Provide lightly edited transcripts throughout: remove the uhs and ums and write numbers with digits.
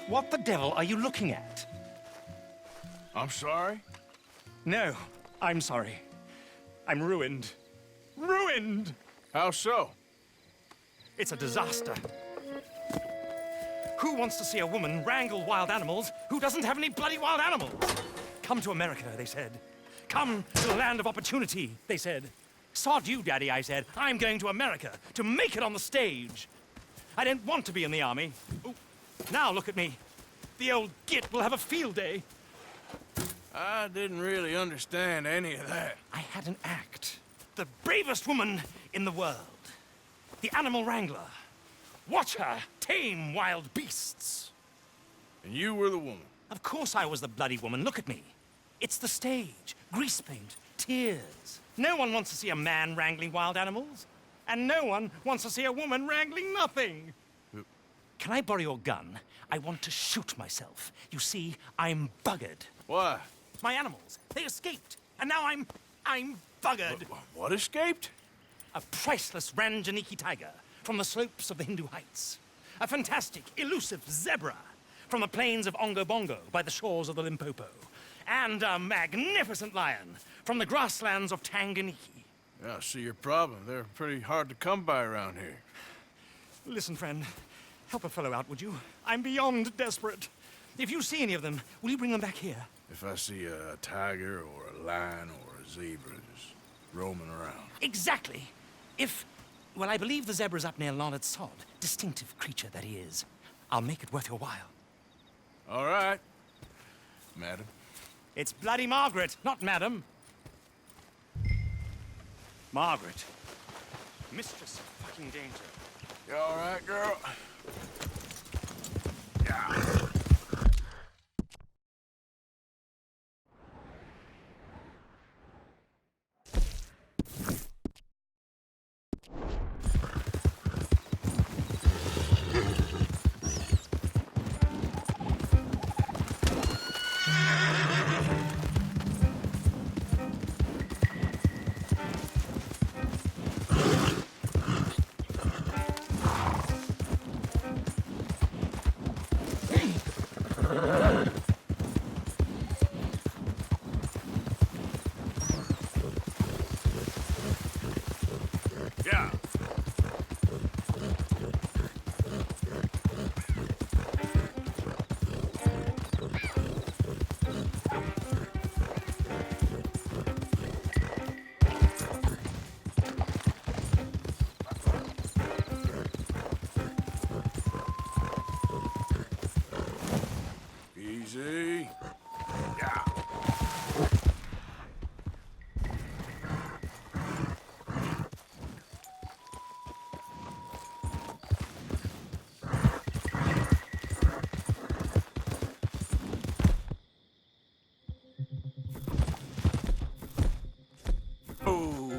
What the devil are you looking at? I'm sorry? No, I'm sorry. I'm ruined. Ruined! How so? It's a disaster. Who wants to see a woman wrangle wild animals who doesn't have any bloody wild animals? Come to America, they said. Come to the land of opportunity, they said. Sod you, Daddy, I said. I'm going to America to make it on the stage. I don't want to be in the army. Ooh, now look at me. The old git will have a field day. I didn't really understand any of that. I had an act. The bravest woman in the world. The animal wrangler. Watch her tame wild beasts. And you were the woman. Of course I was the bloody woman. Look at me. It's the stage. Grease paint. Tears. No one wants to see a man wrangling wild animals. And no one wants to see a woman wrangling nothing. Can I borrow your gun? I want to shoot myself. You see, I'm buggered. Why? My animals, they escaped. And now I'm buggered. What escaped? A priceless Ranjaniki tiger from the slopes of the Hindu Heights. A fantastic, elusive zebra from the plains of Ongo Bongo by the shores of the Limpopo. And a magnificent lion from the grasslands of Tanganyika. Yeah, I see your problem. They're pretty hard to come by around here. Listen, friend, help a fellow out, would you? I'm beyond desperate. If you see any of them, will you bring them back here? If I see a tiger or a lion or a zebra just roaming around. Exactly. Well, I believe the zebra's up near Larned Sod. Distinctive creature that he is. I'll make it worth your while. All right, madam. It's bloody Margaret, not madam. Margaret. Mistress of fucking danger. You all right, girl? Yeah. Yeah. Easy. Yeah. Oh.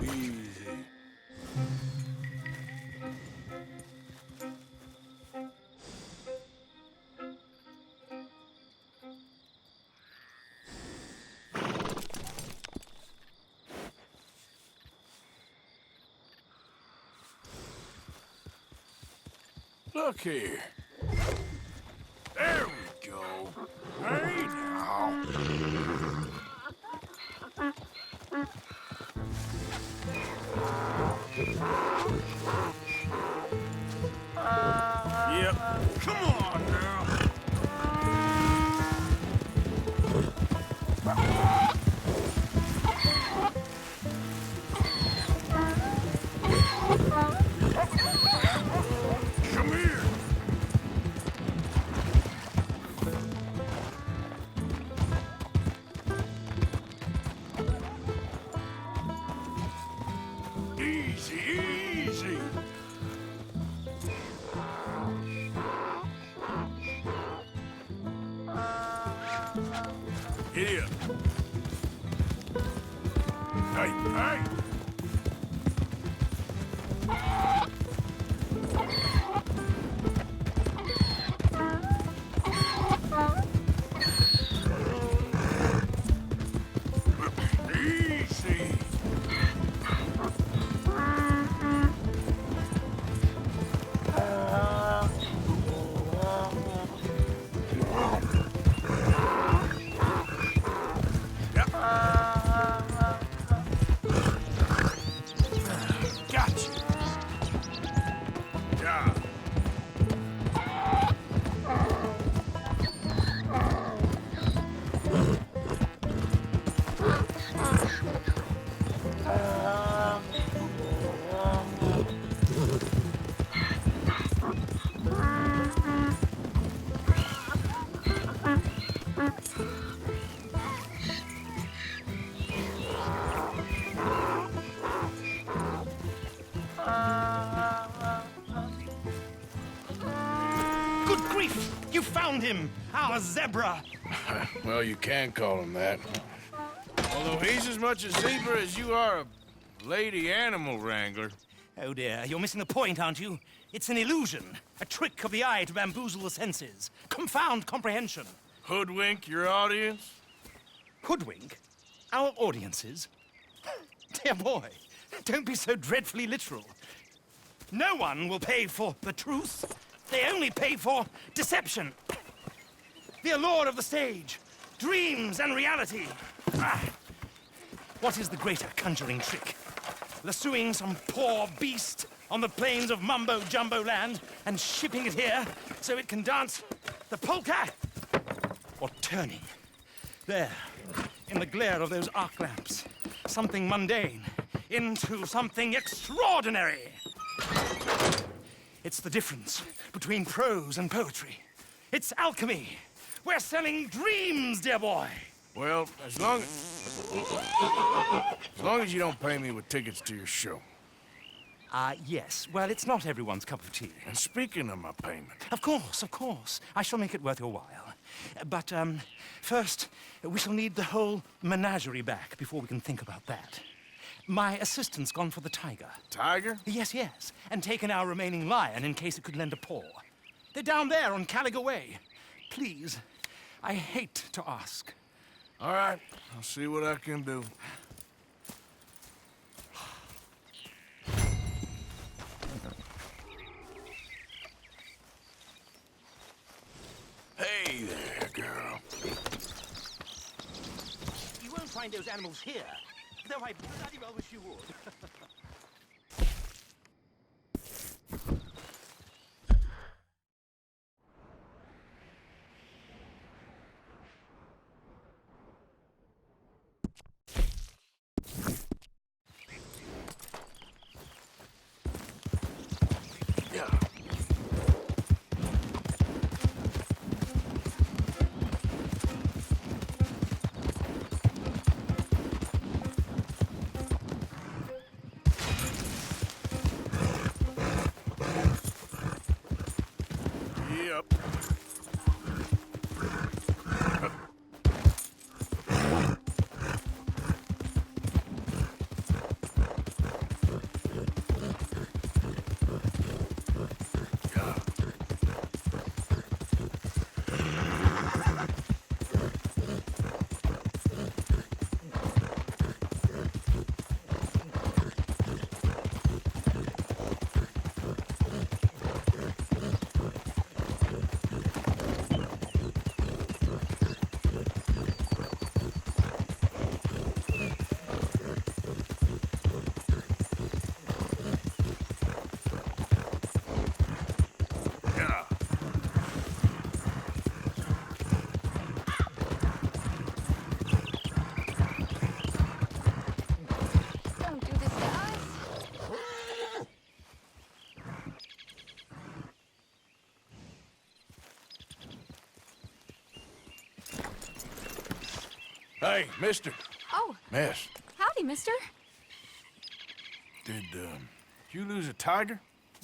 Easy. Look here. There we go. Hey now. Yep. Come on now. Come here. Easy, easy. Giddy up. Hey, hey. Easy. found him, our zebra. Well, you can call him that. Although he's as much a zebra as you are a lady animal wrangler. Oh dear, you're missing the point, aren't you? It's an illusion, a trick of the eye to bamboozle the senses, confound comprehension. Hoodwink your audience? Hoodwink? Our audiences? Dear boy, don't be so dreadfully literal. No one will pay for the truth. They only pay for deception. The allure of the stage, dreams and reality. Ah. What is the greater conjuring trick? Lassoing some poor beast on the plains of mumbo-jumbo land and shipping it here so it can dance the polka? Or turning, there, in the glare of those arc lamps, something mundane into something extraordinary? It's the difference between prose and poetry. It's alchemy. We're selling dreams, dear boy. Well, as long as you don't pay me with tickets to your show. Yes. Well, it's not everyone's cup of tea. And speaking of my payment... Of course, of course. I shall make it worth your while. But, first, we shall need the whole menagerie back before we can think about that. My assistant's gone for the tiger. Tiger? Yes, yes. And taken our remaining lion in case it could lend a paw. They're down there on Caliga Way. Please, I hate to ask. All right, I'll see what I can do. Hey there, girl. You won't find those animals here, though I bloody well wish you would. Yep. Don't do this to us. Hey, mister. Oh, Miss, howdy, mister. did you lose a tiger?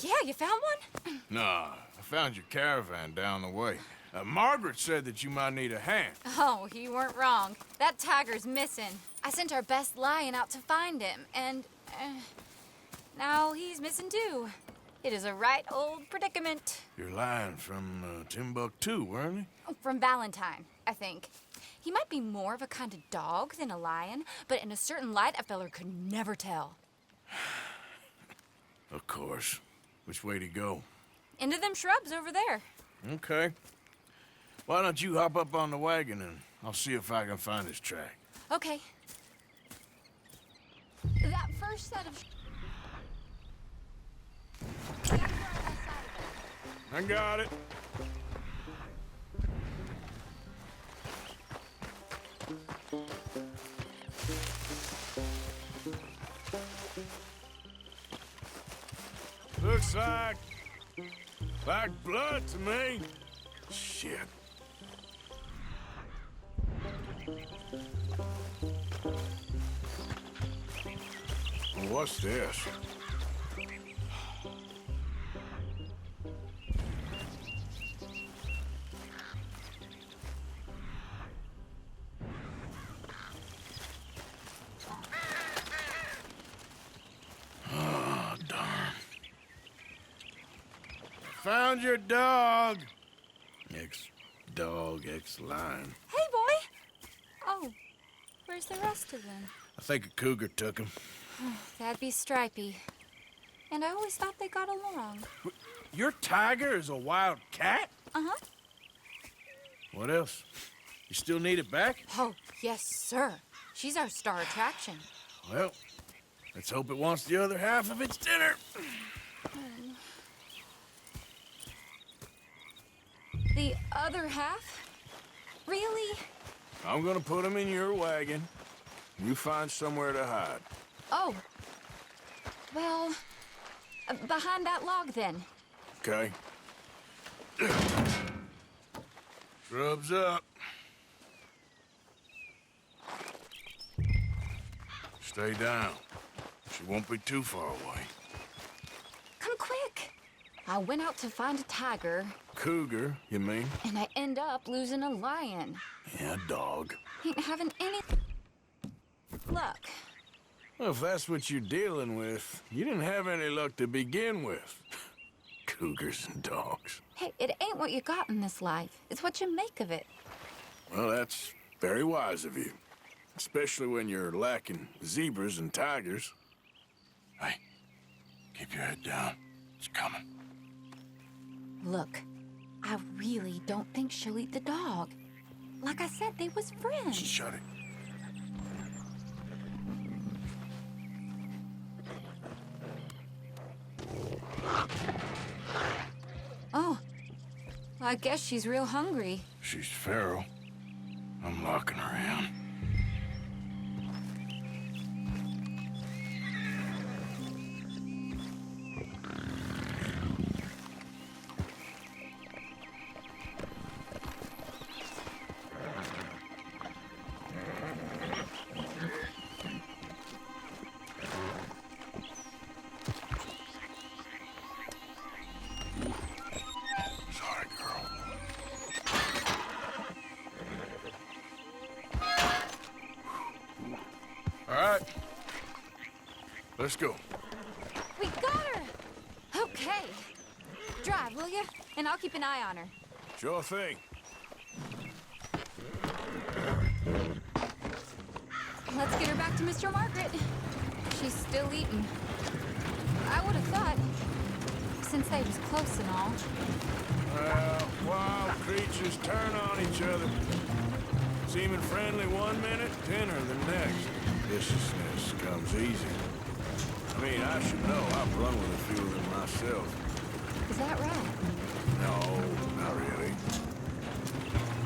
Yeah, you found one? Nah, I found your caravan down the way. Margaret said that you might need a hand. Oh, you weren't wrong. That tiger's missing. I sent our best lion out to find him, and now he's missing too. It is a right old predicament. Your lion from Timbuktu, weren't he? From Valentine, I think. He might be more of a kind of dog than a lion, but in a certain light, a feller could never tell. Of course. Which way to go? Into them shrubs over there. Okay. Why don't you hop up on the wagon and I'll see if I can find his track. Okay. That first set of... I got it. Looks like blood to me. Shit. What's this? found your dog. Ex-dog, ex-lion. Hey, boy! Oh, where's the rest of them? I think a cougar took him. That'd be Stripey. And I always thought they got along. Your tiger is a wild cat? Uh-huh. What else? You still need it back? Oh, yes, sir. She's our star attraction. Well, let's hope it wants the other half of its dinner. The other half? Really? I'm gonna put him in your wagon. You find somewhere to hide. Oh. Well, behind that log, then. Okay. Rubs up. Stay down. She won't be too far away. Come quick. I went out to find a tiger, Cougar, you mean? and I end up losing a lion. Yeah, dog. Ain't having any luck. Well, if that's what you're dealing with, you didn't have any luck to begin with. Cougars and dogs. Hey, it ain't what you got in this life. It's what you make of it. Well, that's very wise of you. Especially when you're lacking zebras and tigers. Hey, keep your head down. It's coming. Look, I really don't think she'll eat the dog. Like I said, they was friends. Shut it. Oh, I guess she's real hungry. She's feral. I'm locking her in. Sorry, girl. All right. Let's go. We got her! Okay. Drive, will you? And I'll keep an eye on her. Sure thing. Let's get her back to Mr. Margaret. She's still eating. I would have thought, since they was close and all. Well, wild creatures turn on each other. Seeming friendly one minute, dinner the next. Viciousness comes easy. I mean, I should know. I've run with a few of them myself. Is that right? No, not really.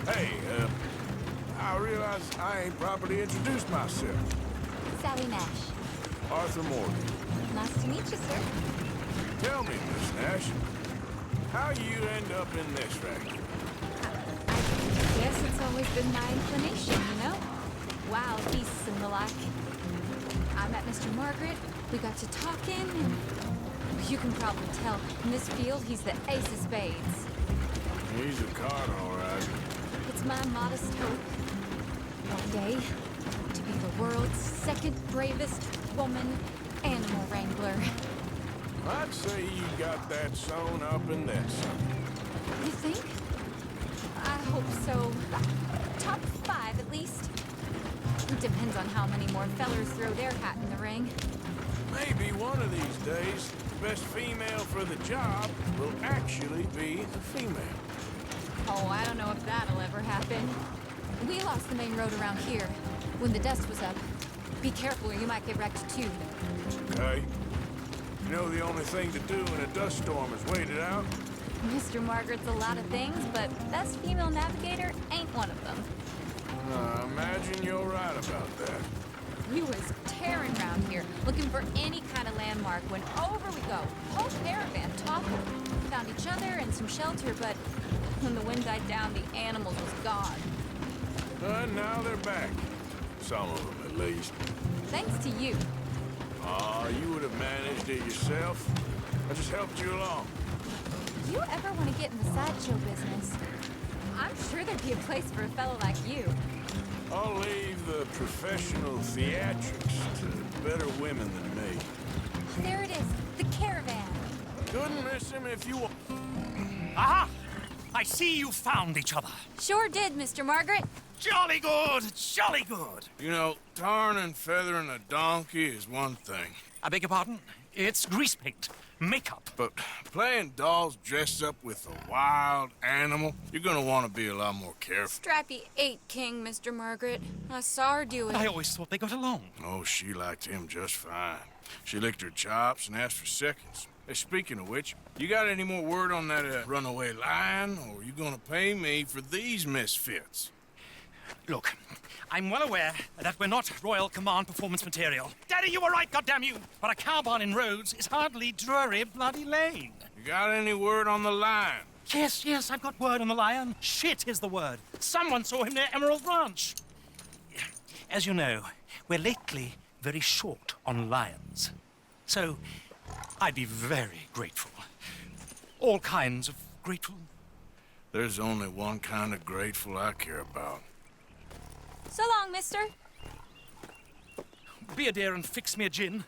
Hey, I realize I ain't properly introduced myself. Sally Nash. Arthur Morgan. Nice to meet you, sir. Tell me, Miss Nash, how you end up in this racket? I guess it's always been my inclination, you know? Wild beasts and the like. I met Mr. Margaret, we got to talking, and you can probably tell, in this field, he's the ace of spades. He's a card, all right. It's my modest hope, one day, to be the world's second bravest woman animal wrangler. I'd say you got that sewn up and then some. You think? I hope so. Top 5, at least. It depends on how many more fellers throw their hat in the ring. Maybe one of these days, the best female for the job will actually be a female. Oh, I don't know if that'll ever happen. We lost the main road around here when the dust was up. Be careful or you might get wrecked too. Okay? You know the only thing to do in a dust storm is wait it out? Mr. Margaret's a lot of things, but best female navigator ain't one of them. Imagine you're right about that. We was tearing around here, looking for any kind of landmark when over we go. Whole caravan toppled. Found each other and some shelter, but when the wind died down, the animals was gone. And now they're back. Some of them, at least. Thanks to you. You would have managed it yourself. I just helped you along. If you ever want to get in the sideshow business, I'm sure there'd be a place for a fellow like you. I'll leave the professional theatrics to better women than me. There it is, the caravan. Couldn't miss him if you want. Aha! I see you found each other. Sure did, Mr. Margaret. Jolly good, jolly good. You know, tarring and feathering a donkey is one thing. I beg your pardon? It's grease paint, makeup. But playing dolls dressed up with a wild animal, you're gonna want to be a lot more careful. Strappy ate King, Mr. Margaret. I saw her do it. I always thought they got along. Oh, she liked him just fine. She licked her chops and asked for seconds. Hey, speaking of which, you got any more word on that runaway lion, or are you gonna pay me for these misfits? Look, I'm well aware that we're not Royal Command performance material. Daddy, you were right, goddamn you! But a cow barn in Rhodes is hardly Drury Bloody Lane. You got any word on the lion? Yes, I've got word on the lion. Shit is the word. Someone saw him near Emerald Ranch. As you know, we're lately very short on lions. So, I'd be very grateful. All kinds of grateful. There's only one kind of grateful I care about. So long, mister. Be a dear and fix me a gin.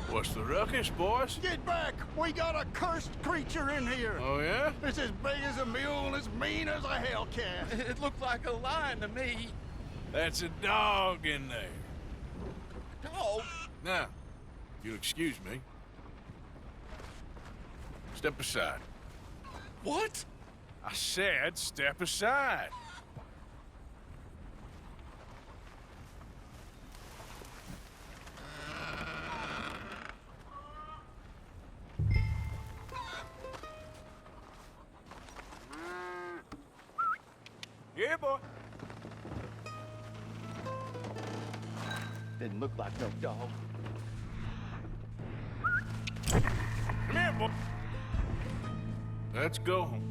What's the ruckus, boys? Get back! We got a cursed creature in here! Oh, yeah? It's as big as a mule and as mean as a hellcat. It looked like a lion to me. That's a dog in there. Dog? Now, if you'll excuse me, step aside. What? I said step aside. Yeah, boy. Didn't look like no dog. Come here, boy. Let's go home.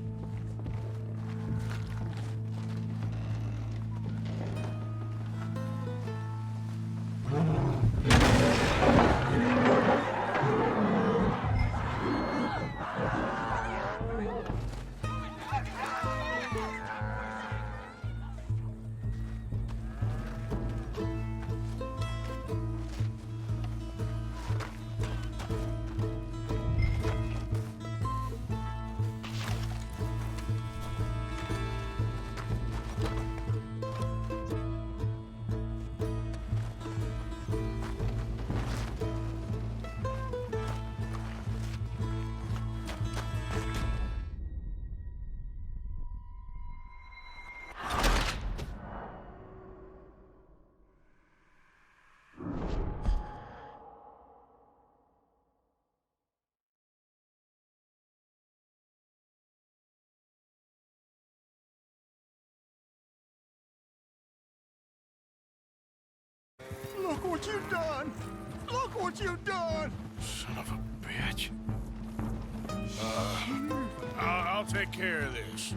Look what you've done! Look what you've done! Son of a bitch. I'll take care of this.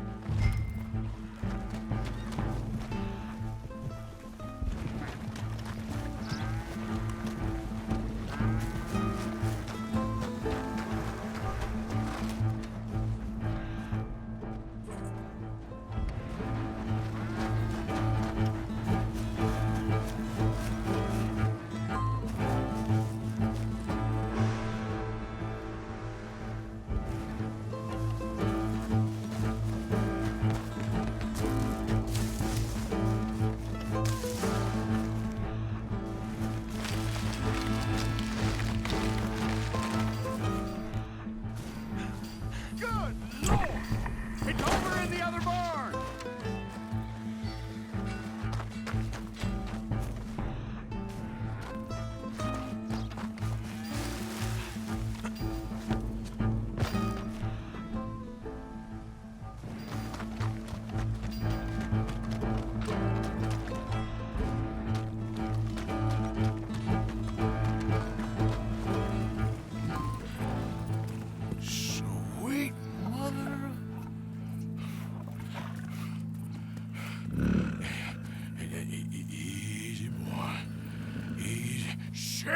Woo,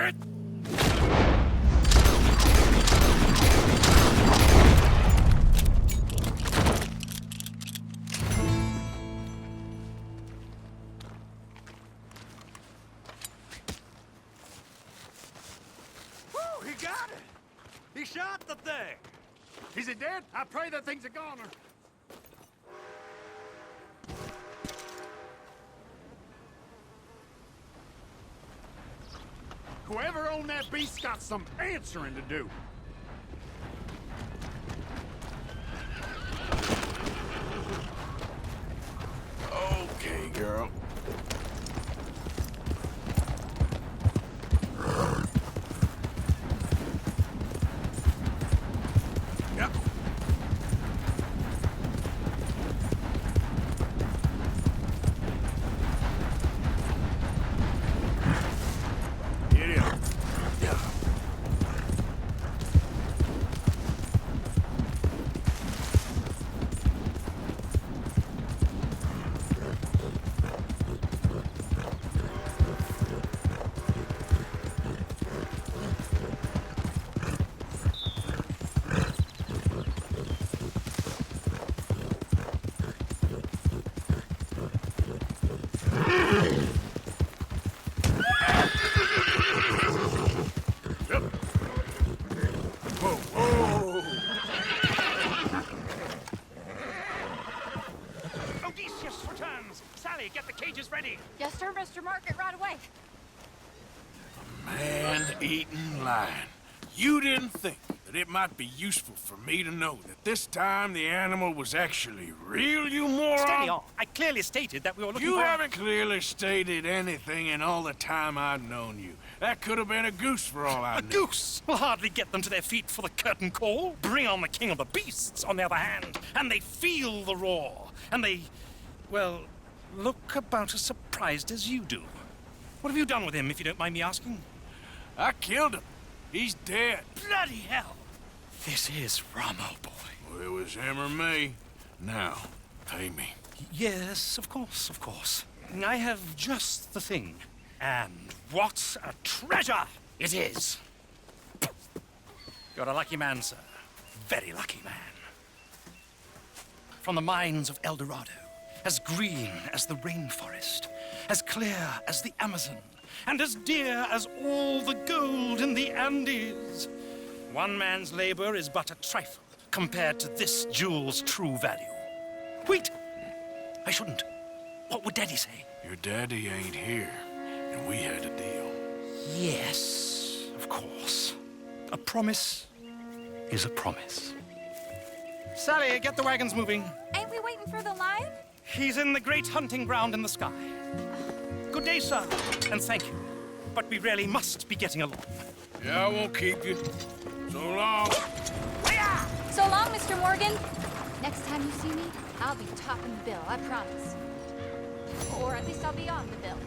he got it! He shot the thing! Is it dead? I pray that thing's a goner. Whoever owned that beast's got some answering to do. Okay, girl. Yep. Get in. Yeah. Whoa, whoa! Odysseus returns! Sally, get the cages ready! Yes, sir, Mr. Margaret, right away. Man-eating lion. You didn't think that it might be useful for me to know that this time the animal was actually real, you moron? Steady on. I clearly stated that we were looking You for... haven't clearly stated anything in all the time I've known you. That could have been a goose for all I A knew. goose will hardly get them to their feet for the curtain call. Bring on the king of the beasts, on the other hand, and they feel the roar. And they, well, look about as surprised as you do. What have you done with him, if you don't mind me asking? I killed him. He's dead. Bloody hell! This is Ramo, boy. Well, it was him or me. Now, pay me. Yes, of course, of course. I have just the thing. And what a treasure it is! You're a lucky man, sir. Very lucky man. From the mines of El Dorado, as green as the rainforest, as clear as the Amazon, and as dear as all the gold in the Andes. One man's labor is but a trifle compared to this jewel's true value. Wait! I shouldn't. What would Daddy say? Your daddy ain't here, and we had a deal. Yes, of course. A promise is a promise. Sally, get the wagons moving. Ain't we waiting for the lion? He's in the great hunting ground in the sky. Good day, sir, and thank you. But we really must be getting along. Yeah, I won't keep you. So long. So long, Mr. Morgan. Next time you see me, I'll be topping the bill, I promise. Or at least I'll be on the bill.